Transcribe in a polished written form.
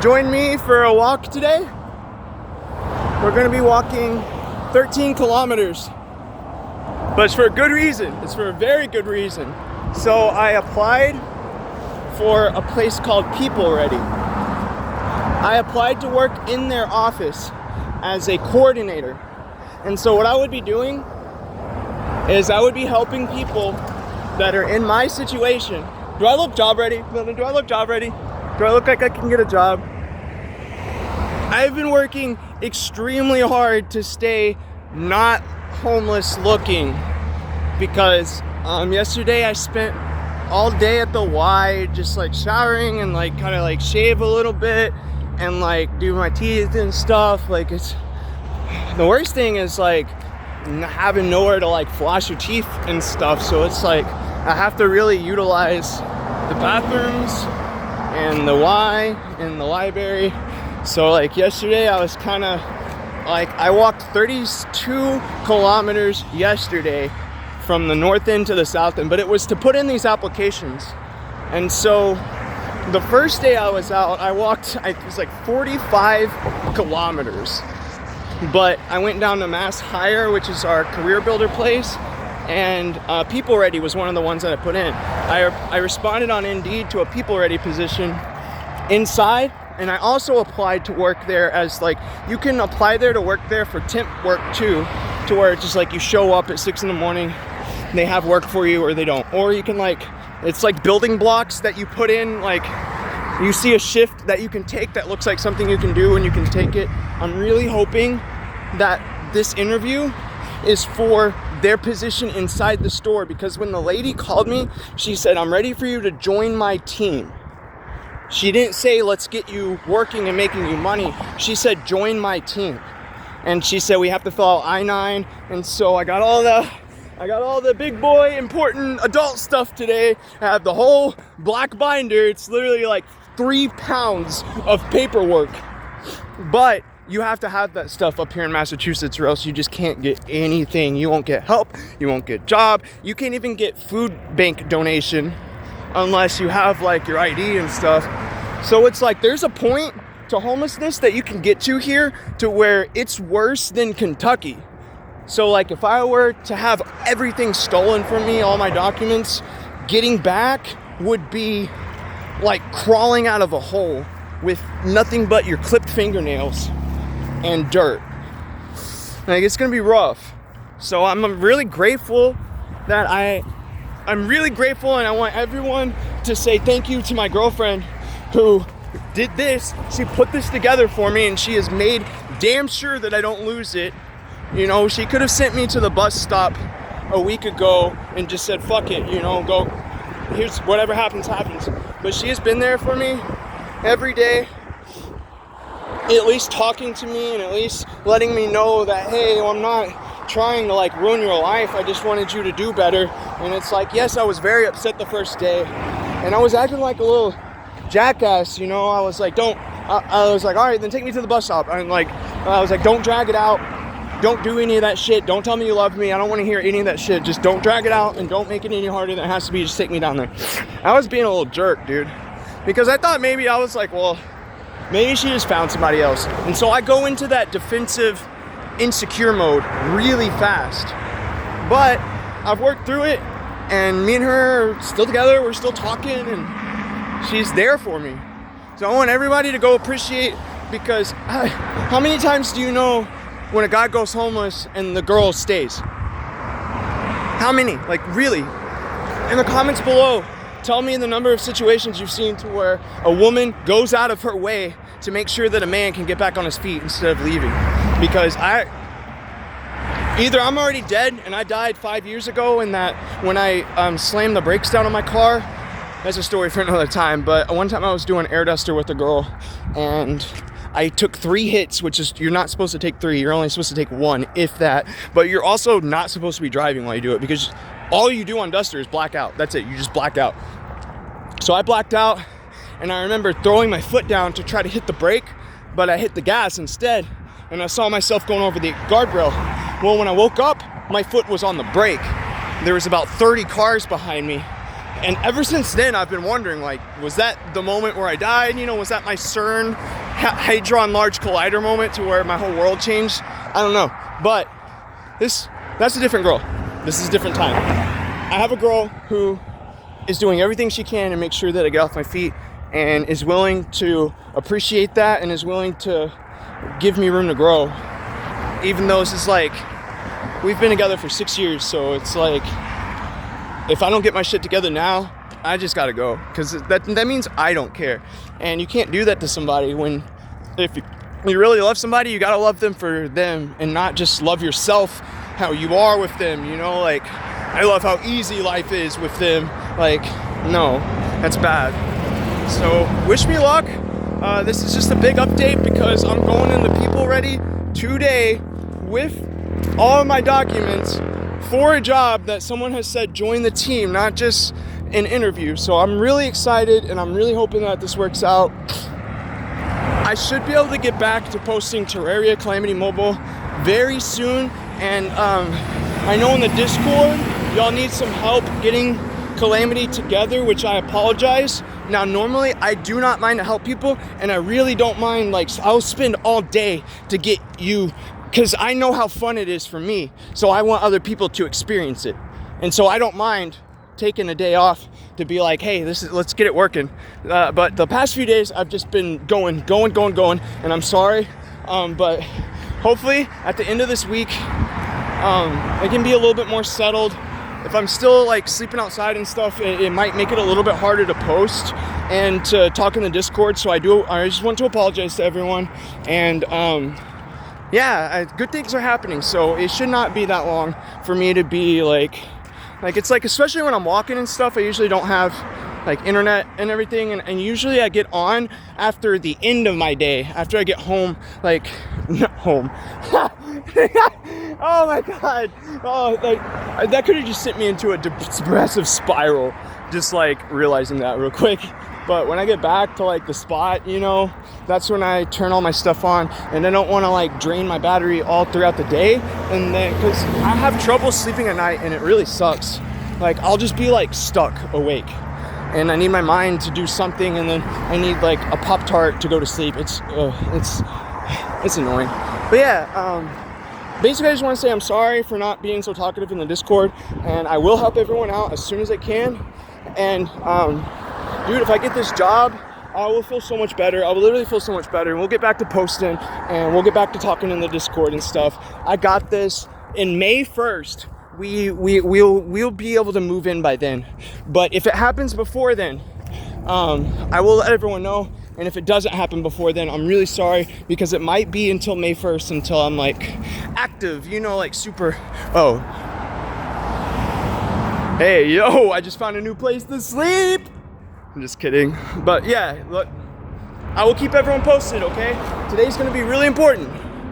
Join me for a walk today. We're gonna be walking 13 kilometers, but it's for a good reason. It's for a very good reason. So I applied for a place called People Ready. I applied to work in their office as a coordinator. And so what I would be doing is I would be helping people that are in my situation. Do I look job ready? Do I look job ready? Do I look like I can get a job? I've been working extremely hard to stay not homeless looking because yesterday I spent all day at the Y just like showering and like kind of like shave a little bit and like do my teeth and stuff. Like, it's the worst thing is like having nowhere to like floss your teeth and stuff, so it's like I have to really utilize the bathrooms and the Y and the library. So like yesterday I was kind of like, I walked 32 kilometers yesterday from the north end to the south end, but it was to put in these applications. And so the first day I was out, I walked, it was like 45 kilometers. But I went down to Mass Hire, which is our career builder place, and People Ready was one of the ones that I put in. I responded on Indeed to a People Ready position inside, and I also applied to work there as like, you can apply there to work there for temp work too, to where it's just like you show up at 6 in the morning, they have work for you or they don't. Or you can like, it's like building blocks that you put in, like you see a shift that you can take that looks like something you can do and you can take it. I'm really hoping that this interview is for their position inside the store, because when the lady called me, she said, I'm ready for you to join my team. She didn't say, let's get you working and making you money. She said, join my team. And she said, we have to fill out I-9. And so I got all the big boy important adult stuff today. I have the whole black binder. It's literally like 3 pounds of paperwork. But you have to have that stuff up here in Massachusetts, or else you just can't get anything. You won't get help. You won't get a job. You can't even get food bank donation unless you have like your ID and stuff. So it's like there's a point to homelessness that you can get to here to where it's worse than Kentucky. So like if I were to have everything stolen from me, all my documents, getting back would be like crawling out of a hole with nothing but your clipped fingernails and dirt. Like, it's gonna be rough. So I'm really grateful that I'm really grateful, and I want everyone to say thank you to my girlfriend who did this. She put this together for me, and she has made damn sure that I don't lose it. You know, she could have sent me to the bus stop a week ago and just said, fuck it, you know, go, here's whatever happens, happens. But she has been there for me every day, at least talking to me and at least letting me know that, hey, I'm not trying to like ruin your life. I just wanted you to do better. And it's like, yes, I was very upset the first day, and I was acting like a little jackass, you know. I was like, I was like, all right, then take me to the bus stop. And like, I was like, don't drag it out. Don't do any of that shit. Don't tell me you love me. I don't want to hear any of that shit. Just don't drag it out and don't make it any harder than it has to be. Just take me down there. I was being a little jerk, dude, because I thought maybe I was like, well, maybe she just found somebody else. And so I go into that defensive, insecure mode really fast. But I've worked through it, and me and her are still together. We're still talking, and she's there for me. So I want everybody to go appreciate, because how many times do you know when a guy goes homeless and the girl stays? How many? Like, really? In the comments below, tell me the number of situations you've seen to where a woman goes out of her way to make sure that a man can get back on his feet instead of leaving. Because either I'm already dead and I died 5 years ago, and that when I slammed the brakes down on my car, that's a story for another time. But one time I was doing air duster with a girl, and I took 3 hits, which is, you're not supposed to take 3. You're only supposed to take 1, if that. But you're also not supposed to be driving while you do it, because all you do on duster is black out. That's it. You just black out. So I blacked out, and I remember throwing my foot down to try to hit the brake, but I hit the gas instead, and I saw myself going over the guardrail. Well, when I woke up, my foot was on the brake. There was about 30 cars behind me, And ever since then, I've been wondering, like, was that the moment where I died? You know, was that my CERN Hadron Large Collider moment to where my whole world changed? I don't know. But that's a different girl. This is a different time. I have a girl who is doing everything she can to make sure that I get off my feet, and is willing to appreciate that, and is willing to give me room to grow. Even though this is like, we've been together for 6 years, so it's like, if I don't get my shit together now, I just gotta go, because that means I don't care. And you can't do that to somebody. If you really love somebody, you gotta love them for them, and not just love yourself how you are with them, you know? Like, I love how easy life is with them. Like, no, that's bad. So wish me luck. This is just a big update because I'm going in the People Ready today with all of my documents for a job that someone has said join the team, not just an interview. So I'm really excited, and I'm really hoping that this works out. I should be able to get back to posting Terraria Calamity Mobile very soon. And I know in the Discord, y'all need some help getting Calamity together, which I apologize. Now, normally I do not mind to help people, and I really don't mind, like, I'll spend all day to get you, because I know how fun it is for me. So I want other people to experience it. And so I don't mind taking a day off to be like, hey, let's get it working. But the past few days I've just been going, and I'm sorry. But hopefully at the end of this week, it can be a little bit more settled. If I'm still like sleeping outside and stuff, it might make it a little bit harder to post and to talk in the Discord. So I just want to apologize to everyone. And good things are happening. So it should not be that long for me to be like it's like, especially when I'm walking and stuff, I usually don't have like internet and everything. And usually I get on after the end of my day, after I get home, like, not home. Oh my God. Oh, like, that could have just sent me into a depressive spiral, just like realizing that real quick. But when I get back to like the spot, you know, that's when I turn all my stuff on, and I don't want to like drain my battery all throughout the day. And then, because I have trouble sleeping at night, and it really sucks. Like, I'll just be like stuck awake, and I need my mind to do something, and then I need like a Pop-Tart to go to sleep. It's annoying. But yeah, basically I just want to say I'm sorry for not being so talkative in the Discord, and I will help everyone out as soon as I can. And dude, if I get this job, I will feel so much better. I will literally feel so much better. And we'll get back to posting, and we'll get back to talking in the Discord and stuff. I got this. In May 1st, we'll be able to move in by then. But if it happens before then, I will let everyone know. And if it doesn't happen before then, I'm really sorry, because it might be until May 1st until I'm like active, you know, like super. Oh, hey, yo, I just found a new place to sleep. I'm just kidding. But yeah, look, I will keep everyone posted, okay? Today's gonna be really important.